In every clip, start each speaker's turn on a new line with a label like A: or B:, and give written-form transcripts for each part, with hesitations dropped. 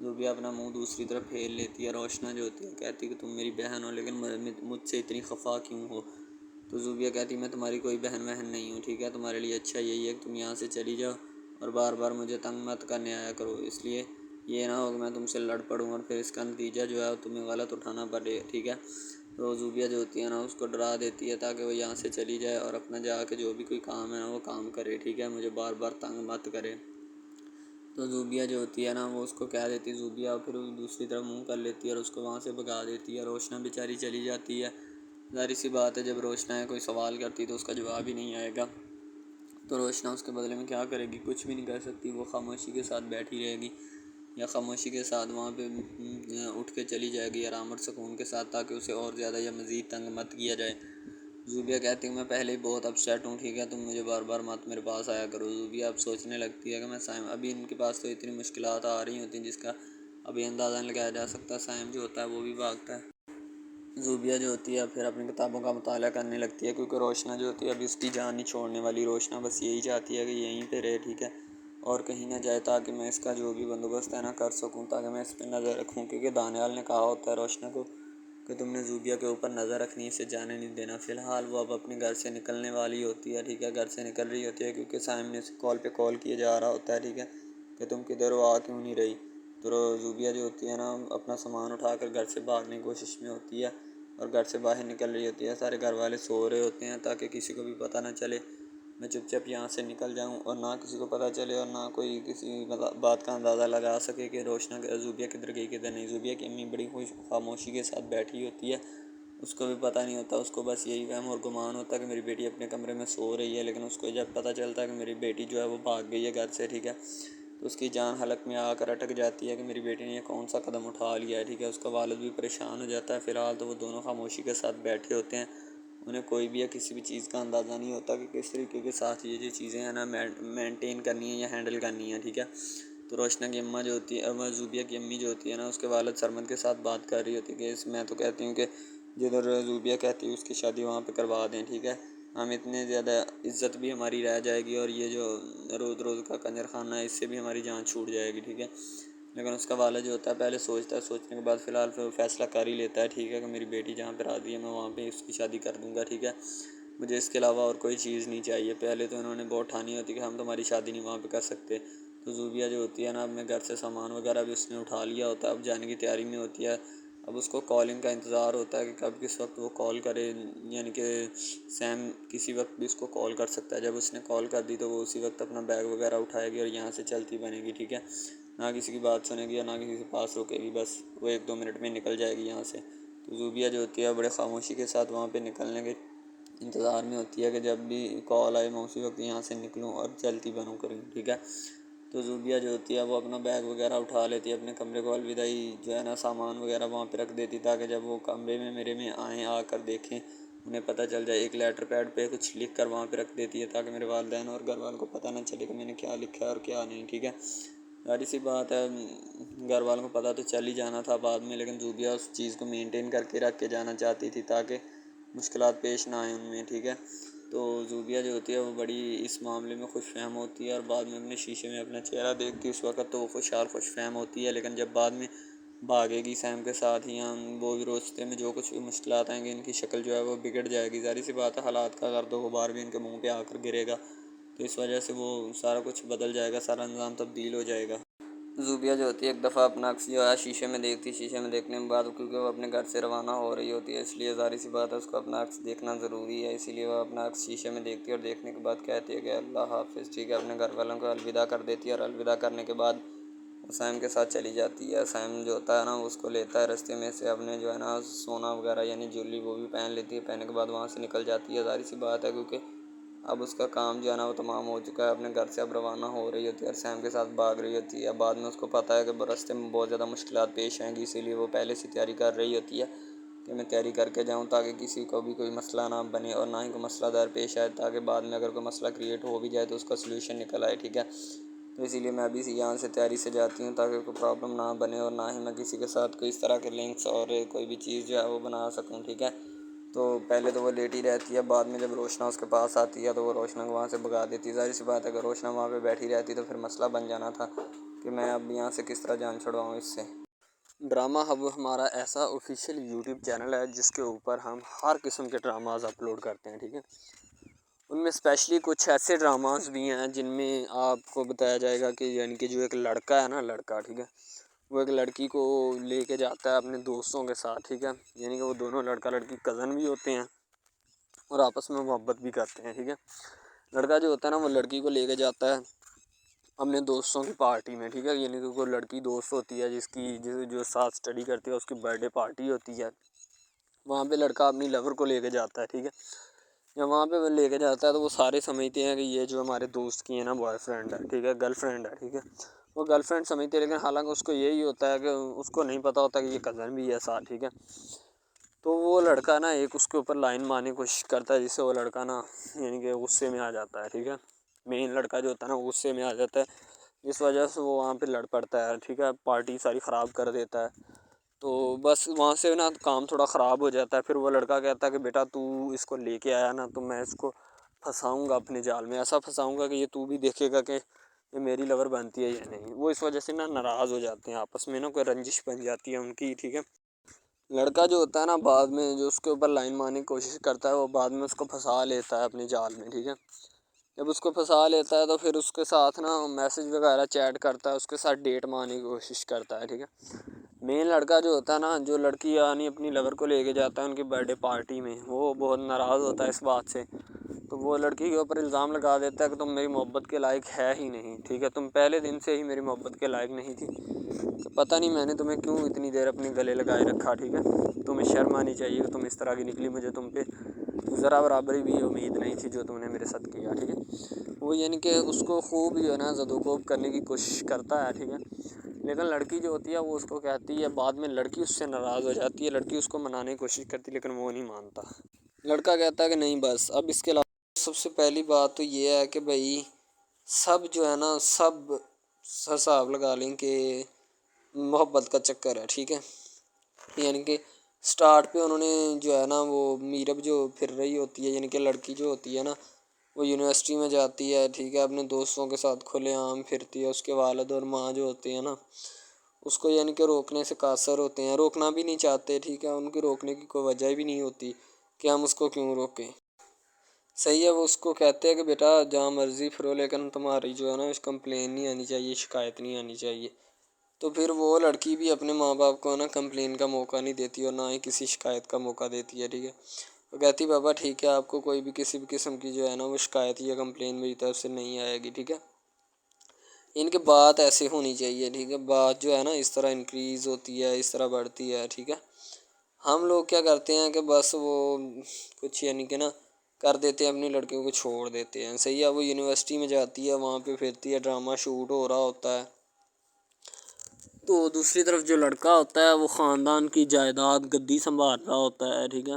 A: زوبیہ اپنا منہ دوسری طرف پھیر لیتی ہے. روشنا جو ہوتی ہے کہتی ہے کہ تم میری بہن ہو لیکن مجھ سے اتنی خفا کیوں ہو؟ تو زوبیہ کہتی ہے میں تمہاری کوئی بہن نہیں ہوں، ٹھیک ہے، تمہارے لیے اچھا یہی ہے کہ تم یہاں سے چلی جاؤ اور بار بار مجھے تنگ مت کرنے آیا کرو، اس لیے یہ نہ ہو کہ میں تم سے لڑ پڑوں اور پھر اس کا نتیجہ جو ہے تمہیں غلط اٹھانا پڑے، ٹھیک ہے. تو زوبیہ جو ہوتی ہے نا اس کو ڈرا دیتی ہے تاکہ وہ یہاں سے چلی جائے اور اپنا جا کے جو بھی کوئی کام ہے نا وہ کام کرے، ٹھیک ہے، مجھے بار بار تنگ مت کرے. تو زوبیہ جو ہوتی ہے نا وہ اس کو کہہ دیتی ہے زوبیہ، اور پھر وہ دوسری طرف منہ کر لیتی ہے اور اس کو وہاں سے بھگا دیتی ہے. روشنا بیچاری چلی جاتی ہے. ظاہر سی بات ہے جب روشنا کوئی سوال کرتی تو اس کا جواب ہی نہیں آئے گا، تو روشنا اس کے بدلے میں کیا کرے گی؟ کچھ بھی نہیں کر سکتی. وہ خاموشی کے ساتھ بیٹھی رہے گی یا خاموشی کے ساتھ وہاں پہ اٹھ کے چلی جائے گی آرام اور سکون کے ساتھ، تاکہ اسے اور زیادہ یا مزید تنگ مت کیا جائے. زوبیہ کہتی ہے میں پہلے ہی بہت اپسیٹ ہوں، ٹھیک ہے، تم مجھے بار بار مت میرے پاس آیا کرو. زوبیہ اب سوچنے لگتی ہے کہ میں سائم ابھی ان کے پاس تو اتنی مشکلات آ رہی ہوتی ہیں جس کا ابھی اندازہ نہیں لگایا جا سکتا. سائم جو ہوتا ہے وہ بھی بھاگتا ہے. زوبیہ جو ہوتی ہے پھر اپنی کتابوں کا مطالعہ کرنے لگتی ہے، کیونکہ روشنا جو ہوتی ہے ابھی اس کی جان نہیں چھوڑنے والی. روشنا بس یہی چاہتی ہے کہ یہیں پہ رہے، ٹھیک ہے، اور کہیں نہ جائے، تاکہ میں اس کا جو بھی بندوبست ہے نا کر سکوں، تاکہ میں اس پہ نظر رکھوں. کیونکہ دانیال نے کہا ہوتا ہے روشنا کو کہ تم نے زوبیہ کے اوپر نظر رکھنی، اسے جانے نہیں دینا. فی الحال وہ اب اپنے گھر سے نکلنے والی ہوتی ہے، ٹھیک ہے، گھر سے نکل رہی ہوتی ہے کیونکہ سائم نے اسے کال پہ کال کیے جا رہا ہوتا ہے، ٹھیک ہے، کہ تم کدھر ہو، آ کیوں نہیں رہی. تو زوبیہ جو ہوتی ہے نا اپنا سامان اٹھا کر گھر سے بھاگنے کی کوشش میں ہوتی ہے اور گھر سے باہر نکل رہی ہوتی ہے. سارے گھر والے سو رہے ہوتے ہیں تاکہ کسی کو بھی پتہ نہ چلے، میں چپ چپ یہاں سے نکل جاؤں اور نہ کسی کو پتہ چلے اور نہ کوئی کسی بات کا اندازہ لگا سکے کہ روشنا زوبیہ کدھر گئی کدھر نہیں. زوبیہ کی امی بڑی خاموشی کے ساتھ بیٹھی ہوتی ہے، اس کو بھی پتہ نہیں ہوتا، اس کو بس یہی وہم اور گمان ہوتا ہے کہ میری بیٹی اپنے کمرے میں سو رہی ہے. لیکن اس کو جب پتہ چلتا ہے کہ میری بیٹی جو ہے وہ بھاگ گئی ہے گھر سے، ٹھیک ہے، تو اس کی جان حلق میں آ کر اٹک جاتی ہے کہ میری بیٹی نے یہ کون سا قدم اٹھا لیا ہے، ٹھیک ہے. اس کا والد بھی پریشان ہو جاتا ہے. فی الحال تو وہ دونوں خاموشی کے ساتھ بیٹھے ہوتے ہیں. انہیں کوئی بھی یا کسی بھی چیز کا اندازہ نہیں ہوتا کہ کس طریقے کے ساتھ یہ جو چیزیں ہیں نا مینٹین کرنی ہے یا ہینڈل کرنی ہے، ٹھیک ہے. تو روشنا کی اماں جو ہوتی ہے، زوبیہ کی امی جو ہوتی ہے نا اس کے والد سرمد کے ساتھ بات کر رہی ہوتی ہے کہ میں تو کہتی ہوں کہ جدھر زوبیہ کہتی ہے اس کی شادی وہاں پہ کروا دیں، ٹھیک ہے، ہم اتنے زیادہ عزت بھی ہماری رہ جائے گی اور یہ جو روز روز کا کنجر خانہ ہے اس سے بھی ہماری جان چھوٹ جائے گی، ٹھیک ہے. لیکن اس کا والد جو ہوتا ہے پہلے سوچتا ہے، سوچنے کے بعد فی الحال پھر وہ فیصلہ کر ہی لیتا ہے، ٹھیک ہے، کہ میری بیٹی جہاں پہ راضی ہے میں وہاں پہ اس کی شادی کر دوں گا، ٹھیک ہے. مجھے اس کے علاوہ اور کوئی چیز نہیں چاہیے. پہلے تو انہوں نے بہت ٹھانی ہوتی کہ ہم تمہاری شادی نہیں وہاں پہ کر سکتے. تو زوبیہ جو ہوتی ہے نا اپنے گھر سے سامان وغیرہ بھی اس نے اٹھا لیا ہوتا ہے، اب جانے کی تیاری میں ہوتی ہے. اب اس کو کالنگ کا انتظار ہوتا ہے کہ کب کس وقت وہ کال کرے، یعنی کہ سیم کسی وقت بھی اس کو کال کر سکتا ہے. جب اس نے کال کر دی تو وہ اسی وقت اپنا بیگ وغیرہ اٹھائے گی اور یہاں سے چلتی بنے گی، ٹھیک ہے، نہ کسی کی بات سنے گی اور نہ کسی کے پاس روکے گی، بس وہ 1-2 منٹ میں نکل جائے گی یہاں سے. تو زوبیہ جو ہوتی ہے بڑے خاموشی کے ساتھ وہاں پہ نکلنے کے انتظار میں ہوتی ہے کہ جب بھی کال آئے میں اسی وقت یہاں سے نکلوں اور چلتی بنوں کروں، ٹھیک ہے. تو زوبیہ جو ہوتی ہے وہ اپنا بیگ وغیرہ اٹھا لیتی ہے، اپنے کمرے کو الوداعی جو ہے نا سامان وغیرہ وہاں پہ رکھ دیتی تاکہ جب وہ کمرے میں میرے میں آئیں، آ کر دیکھیں، انہیں پتہ چل جائے. ایک لیٹر پیڈ پہ کچھ لکھ کر وہاں پہ رکھ دیتی ہے تاکہ میرے والدین اور گھر والوں کو پتہ نہ چلے کہ میں نے کیا لکھا ہے اور کیا نہیں، ٹھیک ہے. ظاہر سی بات ہے گھر والوں کو پتہ تو چل ہی جانا تھا بعد میں، لیکن زوبیہ اس چیز کو مینٹین کر کے رکھ کے جانا چاہتی تھی تاکہ مشکلات پیش نہ آئیں ان میں، ٹھیک ہے. تو زوبیہ جو ہوتی ہے وہ بڑی اس معاملے میں خوش فہم ہوتی ہے اور بعد میں اپنے شیشے میں اپنا چہرہ دیکھتی ہے. اس وقت تو وہ خوش فہم ہوتی ہے، لیکن جب بعد میں بھاگے گی سیم کے ساتھ ہی وہ بھی راستے میں جو کچھ بھی مشکلات آئیں گی ان کی شکل جو ہے وہ بگڑ جائے گی. ظاہر سی بات ہے حالات کا گرد و غبار بھی ان کے منہ پہ آ کر گرے گا، تو اس وجہ سے وہ سارا کچھ بدل جائے گا، سارا نظام تبدیل ہو جائے گا. زوبیہ جو ہوتی ہے ایک دفعہ اپنا عکس جو ہے شیشے میں دیکھتی، شیشے میں دیکھنے کے بعد کیونکہ وہ اپنے گھر سے روانہ ہو رہی ہوتی ہے اس لیے ظاہر سی بات ہے اس کو اپنا عکس دیکھنا ضروری ہے، اسی لیے وہ اپنا عکس شیشے میں دیکھتی ہے اور دیکھنے کے بعد کہتی ہے کہ اللہ حافظ، ٹھیک ہے، اپنے گھر والوں کو الوداع کر دیتی ہے اور الوداع کرنے کے بعد سائم کے ساتھ چلی جاتی ہے. سائم جو ہوتا ہے نا وہ اس کو لیتا ہے راستے میں سے، اپنے جو ہے نا سونا وغیرہ یعنی جویلری وہ بھی پہن لیتی ہے، پہننے کے بعد وہاں سے نکل جاتی ہے. ظاہر سی بات ہے کیونکہ اب اس کا کام جو ہے نا وہ تمام ہو چکا ہے، اپنے گھر سے اب روانہ ہو رہی ہوتی ہے اور سیم کے ساتھ بھاگ رہی ہوتی ہے. بعد میں اس کو پتہ ہے کہ راستے میں بہت زیادہ مشکلات پیش آئیں گی، اسی لیے وہ پہلے سے تیاری کر رہی ہوتی ہے کہ میں تیاری کر کے جاؤں تاکہ کسی کو بھی کوئی مسئلہ نہ بنے اور نہ ہی کوئی مسئلہ در پیش آئے، تاکہ بعد میں اگر کوئی مسئلہ کریٹ ہو بھی جائے تو اس کا سلوشن نکل آئے، ٹھیک ہے. تو اسی لیے میں ابھی یہاں سے تیاری سے جاتی ہوں تاکہ کوئی پرابلم نہ بنے اور نہ ہی میں کسی کے ساتھ کوئی اس طرح کے لنکس اور کوئی بھی چیز جو ہے وہ بنا سکوں، ٹھیک ہے. تو پہلے تو وہ لیٹی رہتی ہے، بعد میں جب روشنا اس کے پاس آتی ہے تو وہ روشنا کو وہاں سے بھگا دیتی ہے. ظاہر سی بات ہے اگر روشنا وہاں پہ بیٹھی رہتی تو پھر مسئلہ بن جانا تھا. کہ میں اب یہاں سے کس طرح جان چھڑواؤں اس سے۔ ڈرامہ ہب ہمارا ایسا آفیشیل یوٹیوب چینل ہے جس کے اوپر ہم ہر قسم کے ڈراماز اپلوڈ کرتے ہیں، ٹھیک ہے۔ ان میں اسپیشلی کچھ ایسے ڈراماز بھی ہیں جن میں آپ کو بتایا جائے گا کہ یعنی کہ جو ایک لڑکا ہے نا، لڑکا، ٹھیک ہے، وہ ایک لڑکی کو لے کے جاتا ہے اپنے دوستوں کے ساتھ، ٹھیک ہے، یعنی کہ وہ دونوں لڑکا لڑکی کزن بھی ہوتے ہیں اور آپس میں محبت بھی کرتے ہیں، ٹھیک ہے۔ لڑکا جو ہوتا ہے نا وہ لڑکی کو لے کے جاتا ہے اپنے دوستوں کی پارٹی میں، ٹھیک ہے، یعنی کہ کوئی لڑکی دوست ہوتی ہے جو ساتھ اسٹڈی کرتی ہے، اس کی برتھ ڈے پارٹی ہوتی ہے، وہاں پہ لڑکا اپنی لور کو لے کے جاتا ہے، ٹھیک ہے۔ جب وہاں پہ وہ لے کے جاتا ہے تو وہ سارے سمجھتے ہیں کہ یہ جو ہمارے دوست کی ہے نا بوائے فرینڈ ہے، ٹھیک ہے، گرل فرینڈ ہے، ٹھیک ہے، وہ گرل فرینڈ سمجھتے ہیں، لیکن حالانکہ اس کو یہی ہوتا ہے کہ اس کو نہیں پتہ ہوتا کہ یہ کزن بھی ہے ساتھ، ٹھیک ہے۔ تو وہ لڑکا نا ایک اس کے اوپر لائن مارنے کی کوشش کرتا ہے، جس سے وہ لڑکا نا یعنی کہ غصے میں آ جاتا ہے، ٹھیک ہے، مین لڑکا جو ہوتا ہے نا غصے میں آ جاتا ہے، جس وجہ سے وہ وہاں پہ لڑ پڑتا ہے، ٹھیک ہے، پارٹی ساری خراب کر دیتا ہے۔ تو بس وہاں سے نا کام تھوڑا خراب ہو جاتا ہے، پھر وہ لڑکا کہتا ہے کہ بیٹا تو اس کو لے کے آیا نا تو میں اس کو پھنساؤں گا اپنے جال میں، ایسا پھنساؤں گا کہ یہ تو بھی دیکھے گا کہ یہ میری لور بنتی ہے یا نہیں۔ وہ اس وجہ سے نا ناراض ہو جاتے ہیں، آپس میں نا کوئی رنجش بن جاتی ہے ان کی، ٹھیک ہے۔ لڑکا جو ہوتا ہے نا بعد میں جو اس کے اوپر لائن مارنے کی کوشش کرتا ہے وہ بعد میں اس کو پھنسا لیتا ہے اپنے جال میں، ٹھیک ہے۔ جب اس کو پھنسا لیتا ہے تو پھر اس کے ساتھ نا میسج وغیرہ چیٹ کرتا ہے، اس کے ساتھ ڈیٹ مارنے کی کوشش کرتا ہے، ٹھیک ہے۔ مین لڑکا جو ہوتا ہے نا، جو لڑکی یعنی اپنی لور کو لے کے جاتا ہے ان کی برتھ ڈے پارٹی میں، وہ بہت ناراض ہوتا ہے اس بات سے، تو وہ لڑکی کے اوپر الزام لگا دیتا ہے کہ تم میری محبت کے لائق ہے ہی نہیں، ٹھیک ہے، تم پہلے دن سے ہی میری محبت کے لائق نہیں تھی، تو پتہ نہیں میں نے تمہیں کیوں اتنی دیر اپنے گلے لگائے رکھا، ٹھیک ہے، تمہیں شرم آنی چاہیے کہ تم اس طرح کی نکلی، مجھے تم پہ ذرا برابری بھی امید نہیں تھی جو تم نے میرے ساتھ کیا، ٹھیک ہے۔ وہ یعنی کہ اس کو خوب جو ہے نا زد و کوب کرنے کی کوشش کرتا ہے، ٹھیک ہے، لیکن لڑکی جو ہوتی ہے وہ اس کو کہتی ہے، بعد میں لڑکی اس سے ناراض ہو جاتی ہے، لڑکی اس کو منانے کی کوشش کرتی ہے لیکن وہ نہیں مانتا۔ لڑکا کہتا ہے کہ نہیں بس اب اس کے علاوہ سب سے پہلی بات تو یہ ہے کہ بھائی سب جو ہے نا سب حساب لگا لیں کہ محبت کا چکر ہے، ٹھیک ہے، یعنی کہ سٹارٹ پہ انہوں نے جو ہے نا وہ میرب جو پھر رہی ہوتی ہے، یعنی کہ لڑکی جو ہوتی ہے نا وہ یونیورسٹی میں جاتی ہے، ٹھیک ہے، اپنے دوستوں کے ساتھ کھلے عام پھرتی ہے، اس کے والد اور ماں جو ہوتے ہیں نا اس کو یعنی کہ روکنے سے قاصر ہوتے ہیں، روکنا بھی نہیں چاہتے، ٹھیک ہے، ان کی روکنے کی کوئی وجہ بھی نہیں ہوتی کہ ہم اس کو کیوں روکیں، صحیح ہے۔ وہ اس کو کہتے ہیں کہ بیٹا جہاں مرضی پھرو لیکن تمہاری جو ہے نا اس کمپلین نہیں آنی چاہیے، شکایت نہیں آنی چاہیے، تو پھر وہ لڑکی بھی اپنے ماں باپ کو نا کمپلین کا موقع نہیں دیتی اور نہ ہی کسی شکایت کا موقع دیتی ہے، ٹھیک ہے، وہ کہتی بابا ٹھیک ہے آپ کو کوئی بھی کسی بھی قسم کی جو ہے نا وہ شکایت یا کمپلین میری طرف سے نہیں آئے گی، ٹھیک ہے، ان کی بات ایسے ہونی چاہیے، ٹھیک ہے، بات جو ہے نا اس طرح انکریز ہوتی ہے، اس طرح بڑھتی ہے، ٹھیک ہے۔ ہم لوگ کیا کرتے ہیں کہ بس وہ کچھ یعنی کہ نا کر دیتے ہیں، اپنی لڑکیوں کو چھوڑ دیتے ہیں، صحیح ہے، وہ یونیورسٹی میں جاتی ہے، وہاں پہ پھرتی ہے، ڈرامہ شوٹ ہو رہا ہوتا ہے، تو دوسری طرف جو لڑکا ہوتا ہے وہ خاندان کی جائیداد گدی سنبھال رہا ہوتا ہے، ٹھیک ہے،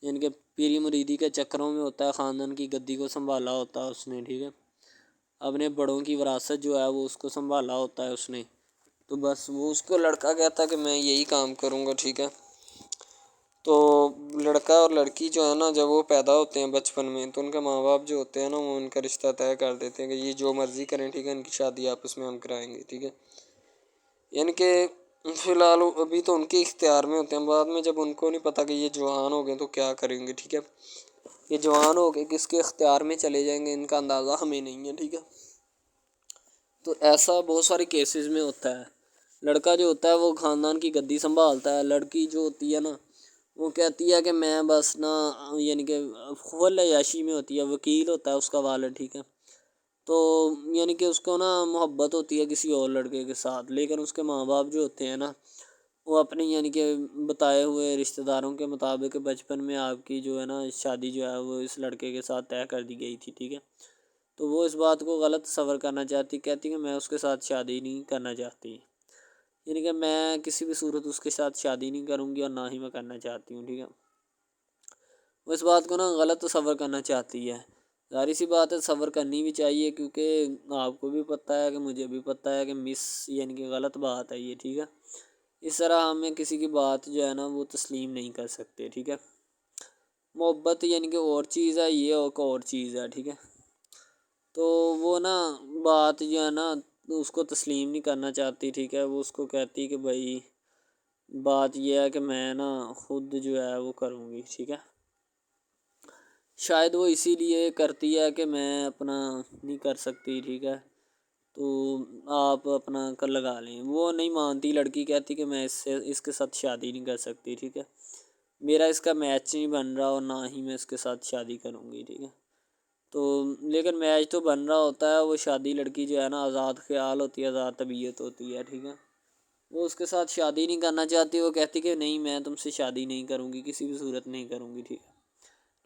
A: یعنی کہ پیری مریدی کے چکروں میں ہوتا ہے، خاندان کی گدی کو سنبھالا ہوتا ہے اس نے، ٹھیک ہے، اپنے بڑوں کی وراثت جو ہے وہ اس کو سنبھالا ہوتا ہے اس نے، تو بس وہ اس کو لڑکا کہتا ہے کہ میں یہی کام کروں گا، ٹھیک ہے۔ تو لڑکا اور لڑکی جو ہے نا جب وہ پیدا ہوتے ہیں بچپن میں تو ان کے ماں باپ جو ہوتے ہیں نا وہ ان کا رشتہ طے کر دیتے ہیں کہ یہ جو مرضی کریں، ٹھیک ہے، ان کی شادی آپس میں ہم کرائیں گے، ٹھیک ہے، یعنی کہ فی الحال ابھی تو ان کے اختیار میں ہوتے ہیں، بعد میں جب ان کو نہیں پتہ کہ یہ جوان ہو گئے تو کیا کریں گے، ٹھیک ہے، یہ جوان ہو کے کس کے اختیار میں چلے جائیں گے ان کا اندازہ ہمیں نہیں ہے، ٹھیک ہے۔ تو ایسا بہت سارے کیسز میں ہوتا ہے، لڑکا جو ہوتا ہے وہ خاندان کی گدی سنبھالتا ہے، لڑکی جو ہوتی ہے نا وہ کہتی ہے کہ میں بس نا یعنی کہ فل عیاشی میں ہوتی ہے، وکیل ہوتا ہے اس کا والد، ٹھیک ہے، تو یعنی کہ اس کو نا محبت ہوتی ہے کسی اور لڑکے کے ساتھ، لیکن اس کے ماں باپ جو ہوتے ہیں نا وہ اپنی یعنی کہ بتائے ہوئے رشتہ داروں کے مطابق بچپن میں آپ کی جو ہے نا شادی جو ہے وہ اس لڑکے کے ساتھ طے کر دی گئی تھی، ٹھیک ہے، تو وہ اس بات کو غلط تصور کرنا چاہتی، کہتی کہ میں اس کے ساتھ شادی نہیں کرنا چاہتی، یعنی کہ میں کسی بھی صورت اس کے ساتھ شادی نہیں کروں گی اور نہ ہی میں کرنا چاہتی ہوں، ٹھیک ہے، وہ اس بات کو نا غلط تصور کرنا چاہتی ہے، ظاہر سی بات ہے صبر کرنی بھی چاہیے کیونکہ آپ کو بھی پتہ ہے کہ مجھے بھی پتہ ہے کہ یعنی کہ غلط بات ہے یہ، ٹھیک ہے، اس طرح ہمیں کسی کی بات جو ہے نا وہ تسلیم نہیں کر سکتے، ٹھیک ہے، محبت یعنی کہ اور چیز ہے، یہ ایک اور چیز ہے، ٹھیک ہے، تو وہ نا بات جو ہے نا
B: اس کو تسلیم نہیں کرنا چاہتی، ٹھیک ہے، وہ اس کو کہتی کہ بھائی بات یہ ہے کہ میں نا خود جو ہے وہ کروں گی، ٹھیک ہے۔ شاید وہ اسی لیے کرتی ہے کہ میں اپنا نہیں کر سکتی، ٹھیک ہے، تو آپ اپنا کر لگا لیں۔ وہ نہیں مانتی، لڑکی کہتی کہ میں اس کے ساتھ شادی نہیں کر سکتی، ٹھیک ہے، میرا اس کا میچ نہیں بن رہا اور نہ ہی میں اس کے ساتھ شادی کروں گی، ٹھیک ہے۔ تو لیکن میچ تو بن رہا ہوتا ہے، وہ شادی لڑکی جو ہے نا آزاد خیال ہوتی ہے، آزاد طبیعت ہوتی ہے، ٹھیک ہے، وہ اس کے ساتھ شادی نہیں کرنا چاہتی، وہ کہتی کہ نہیں میں تم سے شادی نہیں کروں گی، کسی بھی صورت نہیں کروں گی، ٹھیک ہے۔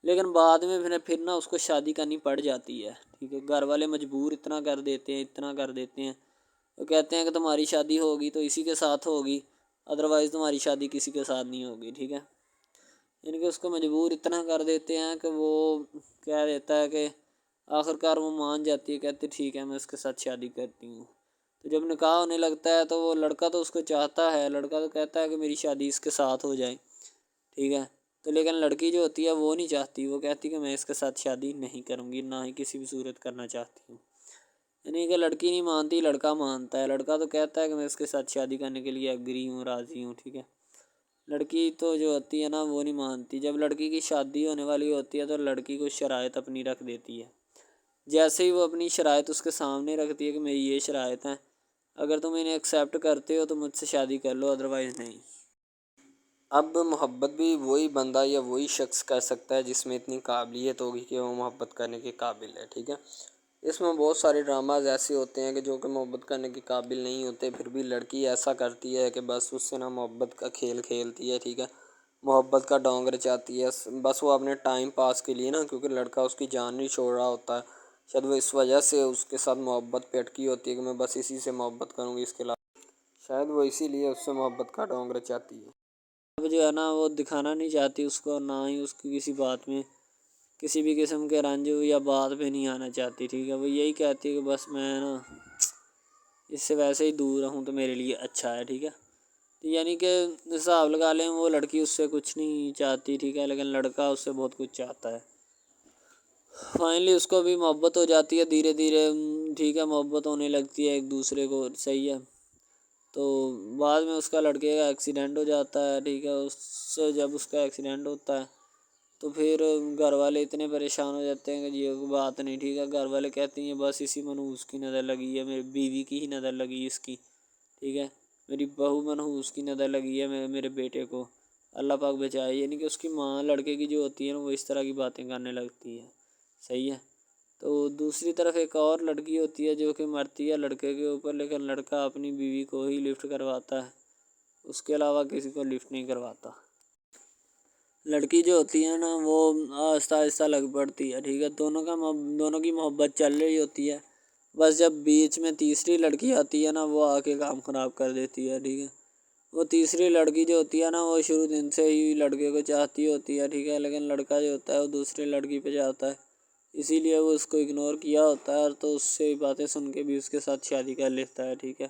B: لیکن بعد میں پھر نا اس کو شادی کرنی پڑ جاتی ہے، ٹھیک ہے، گھر والے مجبور اتنا کر دیتے ہیں، وہ کہتے ہیں کہ تمہاری شادی ہوگی تو اسی کے ساتھ ہوگی، ادروائز تمہاری شادی کسی کے ساتھ نہیں ہوگی، ٹھیک ہے۔ یعنی کہ اس کو مجبور اتنا کر دیتے ہیں کہ وہ کہہ دیتا ہے کہ آخر کار وہ مان جاتی ہے، کہتے ٹھیک ہے میں اس کے ساتھ شادی کرتی ہوں۔ تو جب نکاح ہونے لگتا ہے تو وہ لڑکا تو اس کو چاہتا ہے، لڑکا تو کہتا ہے کہ میری شادی اس کے ساتھ ہو جائے، ٹھیک ہے، تو لیکن لڑکی جو ہوتی ہے وہ نہیں چاہتی، وہ کہتی کہ میں اس کے ساتھ شادی نہیں کروں گی، نہ ہی کسی بھی صورت کرنا چاہتی ہوں۔ یعنی کہ لڑکی نہیں مانتی، لڑکا مانتا ہے، لڑکا تو کہتا ہے کہ میں اس کے ساتھ شادی کرنے کے لیے ایگری ہوں، راضی ہوں، ٹھیک ہے۔ لڑکی تو جو ہوتی ہے نا وہ نہیں مانتی، جب لڑکی کی شادی ہونے والی ہوتی ہے تو لڑکی کو شرائط اپنی رکھ دیتی ہے، جیسے ہی وہ اپنی شرائط اس کے سامنے رکھتی ہے کہ میری یہ شرائط ہیں، اگر تم انہیں ایکسیپٹ کرتے ہو تو مجھ سے شادی کر لو، ادروائز نہیں۔
A: اب محبت بھی وہی بندہ یا وہی شخص کر سکتا ہے جس میں اتنی قابلیت ہوگی کہ وہ محبت کرنے کے قابل ہے، ٹھیک ہے۔ اس میں بہت سارے ڈراماز ایسے ہوتے ہیں کہ جو کہ محبت کرنے کے قابل نہیں ہوتے، پھر بھی لڑکی ایسا کرتی ہے کہ بس اس سے نا محبت کا کھیل کھیلتی ہے، ٹھیک ہے، محبت کا ڈونگ رچاتی ہے، بس وہ اپنے ٹائم پاس کے لیے نا، کیونکہ لڑکا اس کی جان نہیں چھوڑ رہا ہوتا ہے، شاید وہ اس وجہ سے اس کے ساتھ محبت پہ اٹکی ہوتی ہے کہ میں بس اسی سے محبت کروں گی، اس کے علاوہ شاید وہ اسی لیے اس سے محبت کا ڈونگ رچاتی ہے۔
B: اب جو ہے نا وہ دکھانا نہیں چاہتی اس کو، نہ ہی اس کی کسی بات میں کسی بھی قسم کے رنج یا بات پہ نہیں آنا چاہتی، ٹھیک ہے، وہ یہی کہتی ہے کہ بس میں نا اس سے ویسے ہی دور رہوں تو میرے لیے اچھا ہے، ٹھیک ہے۔ یعنی کہ حساب لگا لیں وہ لڑکی اس سے کچھ نہیں چاہتی، ٹھیک ہے، لیکن لڑکا اس سے بہت کچھ چاہتا ہے۔ فائنلی اس کو بھی محبت ہو جاتی ہے دھیرے دھیرے، ٹھیک ہے، محبت ہونے لگتی ہے ایک دوسرے کو، صحیح ہے۔ تو بعد میں اس کا لڑکے کا ایکسیڈنٹ ہو جاتا ہے، ٹھیک ہے، اس سے جب اس کا ایکسیڈنٹ ہوتا ہے تو پھر گھر والے اتنے پریشان ہو جاتے ہیں کہ یہ بات نہیں، ٹھیک ہے، گھر والے کہتے ہیں بس اسی منحوس کی نظر لگی ہے، میری بیوی کی ہی نظر لگی اس کی، ٹھیک ہے، میری بہو منحوس کی نظر لگی ہے میرے بیٹے کو، اللہ پاک بچائے۔ یعنی کہ اس کی ماں لڑکے کی جو ہوتی ہے نا وہ اس طرح کی باتیں کرنے لگتی ہے، صحیح ہے۔ تو دوسری طرف ایک اور لڑکی ہوتی ہے جو کہ مرتی ہے لڑکے کے اوپر، لیکن لڑکا اپنی بیوی کو ہی لفٹ کرواتا ہے، اس کے علاوہ کسی کو لفٹ نہیں کرواتا۔ لڑکی جو ہوتی ہے نا وہ آہستہ آہستہ لگ پڑتی ہے، ٹھیک ہے، دونوں کی محبت چل رہی ہوتی ہے، بس جب بیچ میں تیسری لڑکی آتی ہے نا وہ آ کے کام خراب کر دیتی ہے، ٹھیک ہے۔ وہ تیسری لڑکی جو ہوتی ہے نا وہ شروع دن سے ہی لڑکے کو چاہتی ہوتی ہے، ٹھیک ہے، لیکن لڑکا جو ہوتا ہے وہ دوسری لڑکی پہ جاتا ہے، اسی لیے وہ اس کو اگنور کیا ہوتا ہے، اور تو اس سے باتیں سن کے بھی اس کے ساتھ شادی کر لیتا ہے، ٹھیک ہے۔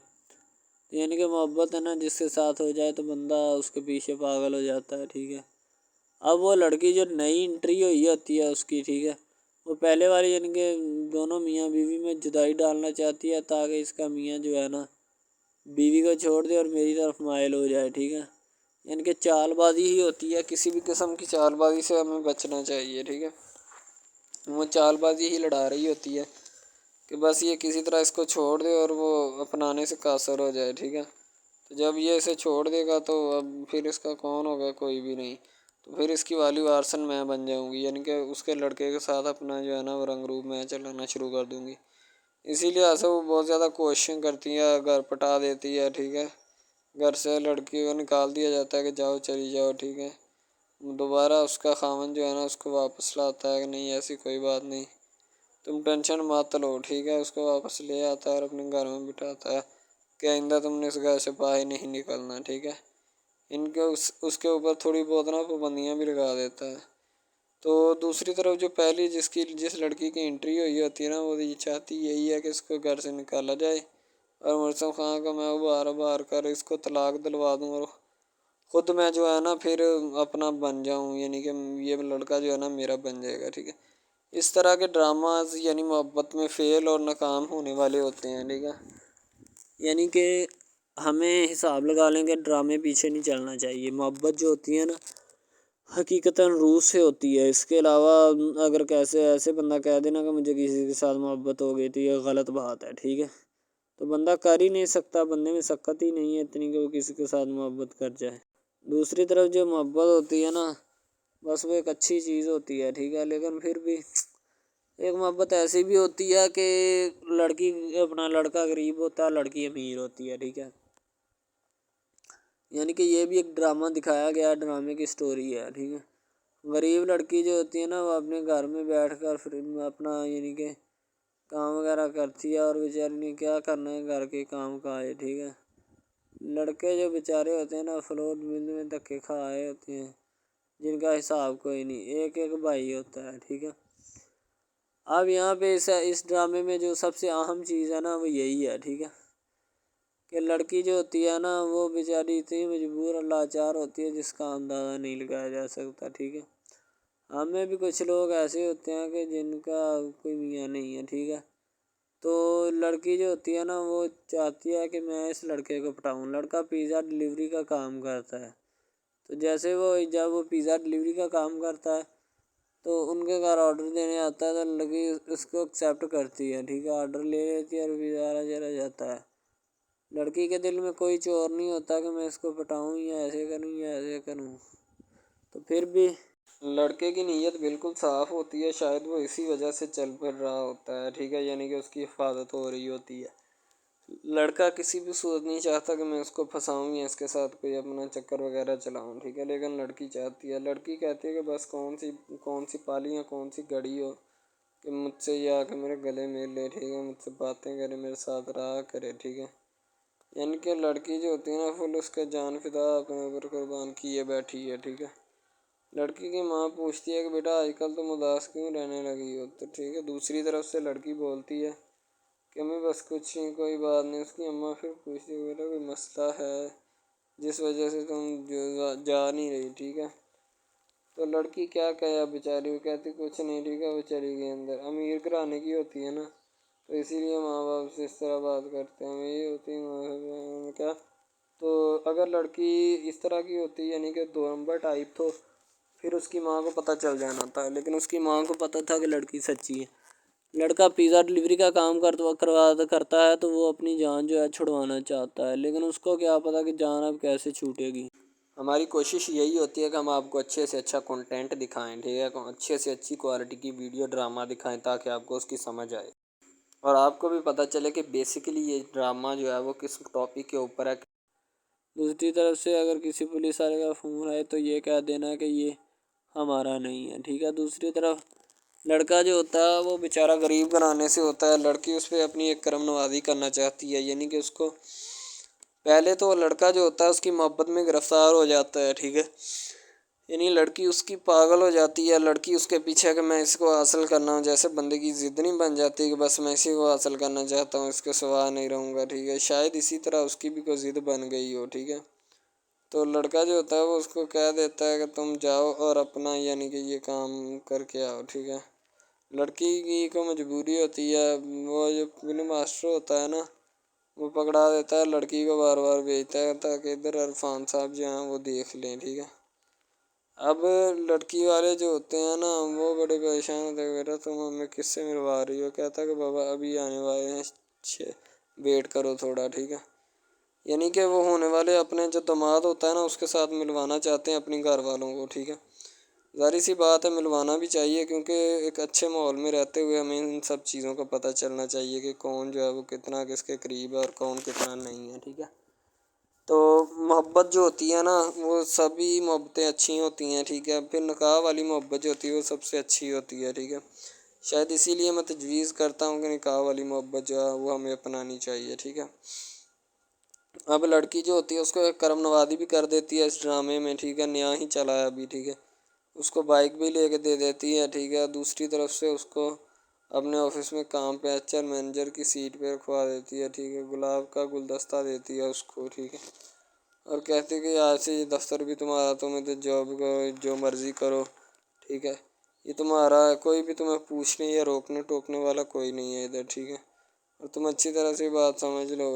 B: یعنی کہ محبت ہے نا جس کے ساتھ ہو جائے تو بندہ اس کے پیچھے پاگل ہو جاتا ہے، ٹھیک ہے۔ اب وہ لڑکی جو نئی انٹری ہوئی ہوتی ہے اس کی، ٹھیک ہے، وہ پہلے والی یعنی کہ دونوں میاں بیوی میں جدائی ڈالنا چاہتی ہے تاکہ اس کا میاں جو ہے نا بیوی کو چھوڑ دے اور میری طرف مائل ہو جائے، ٹھیک ہے۔ یعنی کہ چال بازی ہی ہوتی ہے، کسی بھی قسم کی چال بازی سے ہمیں بچنا چاہیے، ٹھیک ہے۔ وہ چال بازی ہی لڑا رہی ہوتی ہے کہ بس یہ کسی طرح اس کو چھوڑ دے اور وہ اپنانے سے قاصر ہو جائے، ٹھیک ہے۔ تو جب یہ اسے چھوڑ دے گا تو اب پھر اس کا کون ہوگا، کوئی بھی نہیں، تو پھر اس کی والی وارثن میں بن جاؤں گی، یعنی کہ اس کے لڑکے کے ساتھ اپنا جو ہے نا وہ رنگ روپ میں چلانا شروع کر دوں گی۔ اسی لیے سے وہ بہت زیادہ کوششیں کرتی ہے، گھر پٹا دیتی ہے، ٹھیک ہے، گھر سے لڑکی کو نکال دیا جاتا ہے کہ جاؤ چلی جاؤ، ٹھیک ہے۔ دوبارہ اس کا خاوند جو ہے نا اس کو واپس لاتا ہے کہ نہیں ایسی کوئی بات نہیں، تم ٹینشن مت لو، ٹھیک ہے، اس کو واپس لے آتا ہے اور اپنے گھر میں بٹھاتا ہے کہ آئندہ تم نے اس گھر سے باہر نہیں نکلنا، ٹھیک ہے۔ ان کے اس کے اوپر تھوڑی بہت نا پابندیاں بھی لگا دیتا ہے۔ تو دوسری طرف جو پہلی جس لڑکی کی انٹری ہوئی ہوتی ہے نا وہ یہ چاہتی یہی ہے کہ اس کو گھر سے نکالا جائے اور مرسم خان کا میں بار کر اس کو طلاق دلوا دوں اور خود میں جو ہے نا پھر اپنا بن جاؤں، یعنی کہ یہ لڑکا جو ہے نا میرا بن جائے گا، ٹھیک ہے۔ اس طرح کے ڈراماز یعنی محبت میں فیل اور ناکام ہونے والے ہوتے ہیں، ٹھیک ہے۔ یعنی کہ ہمیں حساب لگا لیں کہ ڈرامے پیچھے نہیں چلنا چاہیے. محبت جو ہوتی ہے نا حقیقتاً روح سے ہوتی ہے. اس کے علاوہ اگر ایسے بندہ کہہ دینا کہ مجھے کسی کے ساتھ محبت ہو گئی تھی، یہ غلط بات ہے. ٹھیک ہے، تو بندہ کر ہی نہیں سکتا، بندے میں سکت ہی نہیں ہے اتنی کہ وہ کسی کے ساتھ محبت کر جائے. دوسری طرف جو محبت ہوتی ہے نا بس وہ ایک اچھی چیز ہوتی ہے. ٹھیک ہے، لیکن پھر بھی ایک محبت ایسی بھی ہوتی ہے کہ لڑکا غریب ہوتا ہے، لڑکی امیر ہوتی ہے. ٹھیک ہے، یعنی کہ یہ بھی ایک ڈرامہ دکھایا گیا، ڈرامے کی سٹوری ہے. ٹھیک ہے، غریب لڑکی جو ہوتی ہے نا وہ اپنے گھر میں بیٹھ کر پھر اپنا یعنی کہ کام وغیرہ کرتی ہے، اور بیچاری نے کیا کرنا ہے گھر کے کام کاج. ٹھیک ہے، لڑکے جو بیچارے ہوتے ہیں نا فلوٹ مل میں دھکے کھائے ہوتے ہیں، جن کا حساب کوئی نہیں، ایک بھائی ہوتا ہے. ٹھیک ہے، اب یہاں پہ اس ڈرامے میں جو سب سے اہم چیز ہے نا وہ یہی ہے. ٹھیک ہے، کہ لڑکی جو ہوتی ہے نا وہ بیچاری اتنی مجبور اور لاچار ہوتی ہے جس کا اندازہ نہیں لگایا جا سکتا. ٹھیک ہے، ہمیں بھی کچھ لوگ ایسے ہوتے ہیں کہ جن کا کوئی میاں نہیں ہے. ٹھیک ہے، تو لڑکی جو ہوتی ہے نا وہ چاہتی ہے کہ میں اس لڑکے کو پٹاؤں. لڑکا پیزا ڈلیوری کا کام کرتا ہے، تو جیسے جب وہ پیزا ڈلیوری کا کام کرتا ہے تو ان کے گھر آرڈر دینے آتا ہے تو لڑکی اس کو ایکسیپٹ کرتی ہے. ٹھیک ہے، آرڈر لے لیتی ہے اور پیزا چلا جاتا ہے. لڑکی کے دل میں کوئی چور نہیں ہوتا کہ میں اس کو پٹاؤں یا ایسے کروں یا ایسے کروں. تو پھر بھی
A: لڑکے کی نیت بالکل صاف ہوتی ہے، شاید وہ اسی وجہ سے چل پھر رہا ہوتا ہے. ٹھیک ہے، یعنی کہ اس کی حفاظت ہو رہی ہوتی ہے. لڑکا کسی بھی صورت نہیں چاہتا کہ میں اس کو پھنساؤں یا اس کے ساتھ کوئی اپنا چکر وغیرہ چلاؤں. ٹھیک ہے، لیکن لڑکی چاہتی ہے، لڑکی کہتی ہے کہ بس کون سی پالی یا کون سی گڑی ہو کہ مجھ سے یہ آ کے میرے گلے مل لے. ٹھیک ہے، مجھ سے باتیں کرے، میرے ساتھ رہا کرے. ٹھیک ہے، یعنی کہ لڑکی جو ہوتی ہے نا فل اس کا جان فدا اپنے اوپر قربان کیے بیٹھی ہے. ٹھیک ہے، لڑکی کی ماں پوچھتی ہے کہ بیٹا آج کل تم اداس کیوں رہنے لگی ہو. تو ٹھیک ہے، دوسری طرف سے لڑکی بولتی ہے کہ میں بس کچھ نہیں، کوئی بات نہیں. اس کی اماں پھر پوچھتی ہے بیٹا کوئی مسئلہ ہے جس وجہ سے تم جا نہیں رہی. ٹھیک ہے، تو لڑکی کیا کہے بیچاری، وہ کہتی کچھ نہیں. ٹھیک ہے، وہ چلی گئی اندر. امیر گھرانے کی ہوتی ہے نا تو اسی لیے ماں باپ سے اس طرح بات کرتے ہیں. یہی ہوتی ہے کیا. تو اگر لڑکی اس طرح کی ہوتی یعنی کہ دو نمبر ٹائپ تو پھر اس کی ماں کو پتہ چل جانا تھا، لیکن اس کی ماں کو پتہ تھا کہ لڑکی سچی ہے. لڑکا پیزا ڈلیوری کا کام کرتا ہے تو وہ اپنی جان جو ہے چھڑوانا چاہتا ہے، لیکن اس کو کیا پتہ کہ جان اب کیسے چھوٹے گی. ہماری کوشش یہی ہوتی ہے کہ ہم آپ کو اچھے سے اچھا کنٹینٹ دکھائیں. ٹھیک ہے، اچھے سے اچھی کوالٹی کی ویڈیو ڈرامہ دکھائیں تاکہ آپ کو اس کی سمجھ آئے اور آپ کو بھی پتہ چلے کہ بیسیکلی یہ ڈرامہ جو ہے وہ کس ٹاپک کے اوپر ہے.
B: دوسری طرف سے اگر کسی پولیس والے کا فون ہے تو یہ کہہ دینا کہ یہ ہمارا نہیں ہے. ٹھیک ہے، دوسری طرف لڑکا جو ہوتا ہے وہ بیچارہ غریب گھرانے سے ہوتا ہے. لڑکی اس پہ اپنی ایک کرم نوازی کرنا چاہتی ہے، یعنی کہ اس کو پہلے تو لڑکا جو ہوتا ہے اس کی محبت میں گرفتار ہو جاتا ہے. ٹھیک ہے، یعنی لڑکی اس کی پاگل ہو جاتی ہے. لڑکی اس کے پیچھے کہ میں اس کو حاصل کرنا ہوں، جیسے بندے کی ضد نہیں بن جاتی کہ بس میں اسی کو حاصل کرنا چاہتا ہوں، اس کے سوا نہیں رہوں گا. ٹھیک ہے، شاید اسی طرح اس کی بھی کوئی ضد بن گئی ہو. ٹھیک ہے، تو لڑکا جو ہوتا ہے وہ اس کو کہہ دیتا ہے کہ تم جاؤ اور اپنا یعنی کہ یہ کام کر کے آؤ. ٹھیک ہے، لڑکی کی کو مجبوری ہوتی ہے، وہ جو فلم ماسٹر ہوتا ہے نا وہ پکڑا دیتا ہے لڑکی کو، بار بار بھیجتا ہے تاکہ ادھر عرفان صاحب جو ہیں وہ دیکھ لیں. ٹھیک ہے، اب لڑکی والے جو ہوتے ہیں نا وہ بڑے پریشان ہوتے ہیں، بیٹا تم ہمیں کس سے ملوا رہی ہو. کہتا ہے کہ بابا ابھی آنے والے ہیں، ویٹ کرو تھوڑا. ٹھیک ہے، یعنی کہ وہ ہونے والے اپنے جو داماد ہوتا ہے نا اس کے ساتھ ملوانا چاہتے ہیں اپنی گھر والوں کو. ٹھیک ہے، ظاہر سی بات ہے ملوانا بھی چاہیے، کیونکہ ایک اچھے ماحول میں رہتے ہوئے ہمیں ان سب چیزوں کا پتہ چلنا چاہیے کہ کون جو ہے وہ کتنا کس کے قریب ہے اور کون کتنا نہیں ہے. ٹھیک ہے، تو محبت جو ہوتی ہے نا وہ سبھی محبتیں اچھی ہوتی ہیں. ٹھیک ہے، پھر نکاح والی محبت جو ہوتی ہے وہ سب سے اچھی ہوتی ہے. ٹھیک ہے، شاید اسی لیے میں تجویز کرتا ہوں کہ نکاح والی محبت جو ہے وہ ہمیں اپنانی چاہیے. ٹھیک ہے، اب لڑکی جو ہوتی ہے اس کو ایک کرم نوازی بھی کر دیتی ہے اس ڈرامے میں. ٹھیک ہے، نیا ہی چلا ہے ابھی. ٹھیک ہے، اس کو بائک بھی لے کے دے دیتی ہے. ٹھیک ہے، دوسری طرف سے اس کو اپنے آفس میں کام پہ HR مینیجر کی سیٹ پہ رکھوا دیتی ہے. ٹھیک ہے، گلاب کا گلدستہ دیتی ہے اس کو. ٹھیک ہے، اور کہتی ہے کہ آج سے یہ دفتر بھی تمہارا، تم ادھر جاب کرو جو مرضی کرو. ٹھیک ہے، یہ تمہارا ہے، کوئی بھی تمہیں پوچھنے یا روکنے ٹوکنے والا کوئی نہیں ہے ادھر. ٹھیک ہے، اور تم اچھی طرح سے بات سمجھ لو.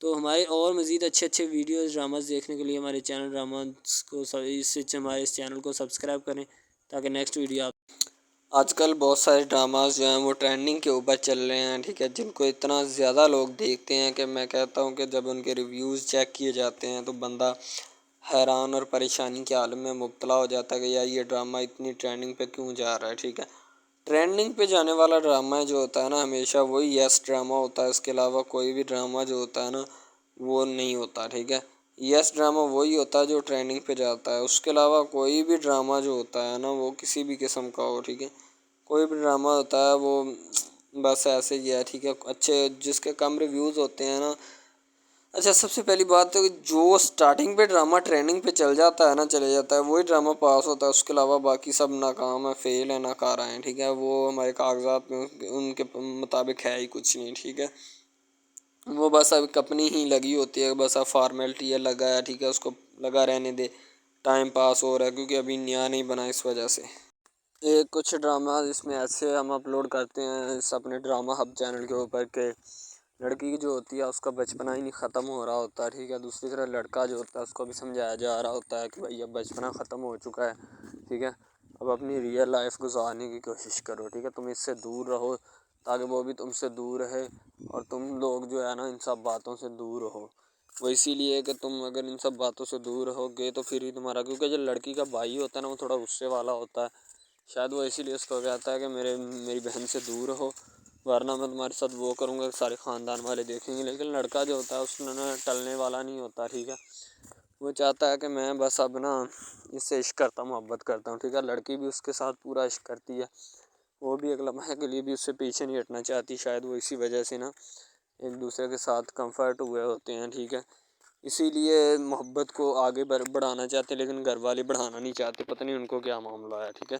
B: تو ہمارے اور مزید اچھے اچھے ویڈیوز ڈراماز دیکھنے کے لیے ہمارے چینل ڈراماز کو ہمارے اس چینل کو سبسکرائب کریں تاکہ نیکسٹ ویڈیو
A: آج کل بہت سارے ڈراماز جو ہیں وہ ٹرینڈنگ کے اوپر چل رہے ہیں، ٹھیک ہے، جن کو اتنا زیادہ لوگ دیکھتے ہیں کہ میں کہتا ہوں کہ جب ان کے ریویوز چیک کیے جاتے ہیں تو بندہ حیران اور پریشانی کے عالم میں مبتلا ہو جاتا ہے کہ یار یہ ڈرامہ اتنی ٹرینڈنگ پہ کیوں جا رہا ہے، ٹھیک ہے۔ ٹرینڈنگ پہ جانے والا ڈرامہ جو ہوتا ہے نا ہمیشہ وہی یس ڈرامہ ہوتا ہے، اس کے علاوہ کوئی بھی ڈرامہ جو ہوتا ہے نا وہ نہیں ہوتا، ٹھیک ہے۔ یس ڈرامہ وہی ہوتا ہے جو ٹرینڈنگ پہ جاتا ہے، اس کے علاوہ کوئی بھی ڈرامہ جو ہوتا ہے نا وہ کسی بھی قسم کا ہو، ٹھیک ہے، کوئی بھی ڈرامہ ہوتا ہے وہ بس ایسے ہی ہے، ٹھیک ہے، اچھے جس کے کم ریویوز ہوتے ہیں نا۔ اچھا، سب سے پہلی بات تو جو سٹارٹنگ پہ ڈرامہ ٹریننگ پہ چل جاتا ہے نا چلے جاتا ہے وہی ڈرامہ پاس ہوتا ہے، اس کے علاوہ باقی سب ناکام ہے، فیل ہے، ناکارہ ہیں، ٹھیک ہے، وہ ہمارے کاغذات میں ان کے مطابق ہے ہی کچھ نہیں، ٹھیک ہے، وہ بس اب اپنی ہی لگی ہوتی ہے، بس اب فارمیلٹی ہے، لگا ہے، ٹھیک ہے، اس کو لگا رہنے دے، ٹائم پاس ہو رہا ہے کیونکہ ابھی نیا نہیں بنا اس وجہ سے۔ ایک کچھ ڈرامہ اس میں ایسے ہم اپلوڈ کرتے ہیں اس اپنے ڈرامہ ہب چینل کے اوپر کہ لڑکی جو ہوتی ہے اس کا بچپنا ہی نہیں ختم ہو رہا ہوتا ہے، ٹھیک ہے، دوسری طرح لڑکا جو ہوتا ہے اس کو بھی سمجھایا جا رہا ہوتا ہے کہ بھائی اب بچپنا ختم ہو چکا ہے، ٹھیک ہے، اب اپنی ریئل لائف گزارنے کی کوشش کرو، ٹھیک ہے، تم اس سے دور رہو تاکہ وہ بھی تم سے دور رہے اور تم لوگ جو ہے نا ان سب باتوں سے دور رہو۔ وہ اسی لیے کہ تم اگر ان سب باتوں سے دور رہو گے تو پھر ہی تمہارا، کیونکہ جو لڑکی کا بھائی ہوتا ہے نا وہ تھوڑا غصے والا ہوتا ہے، شاید وہ اسی لیے اس کو کہتا ہے کہ میری بہن سے دور رہو ورنہ میں تمہارے ساتھ وہ کروں گا کہ سارے خاندان والے دیکھیں گے۔ لیکن لڑکا جو ہوتا ہے اس میں ٹلنے والا نہیں ہوتا، ٹھیک ہے، وہ چاہتا ہے کہ میں بس اب نا اس سے عشق کرتا ہوں، محبت کرتا ہوں، ٹھیک ہے، لڑکی بھی اس کے ساتھ پورا عشق کرتی ہے، وہ بھی ایک لمحے کے لیے بھی اس سے پیچھے نہیں ہٹنا چاہتی، شاید وہ اسی وجہ سے نا ایک دوسرے کے ساتھ کمفرٹ ہوئے ہوتے ہیں، ٹھیک ہے، اسی لیے محبت کو آگے بڑھانا چاہتے لیکن گھر والے بڑھانا نہیں چاہتے، پتہ نہیں ان کو کیا معاملہ ہے، ٹھیک ہے۔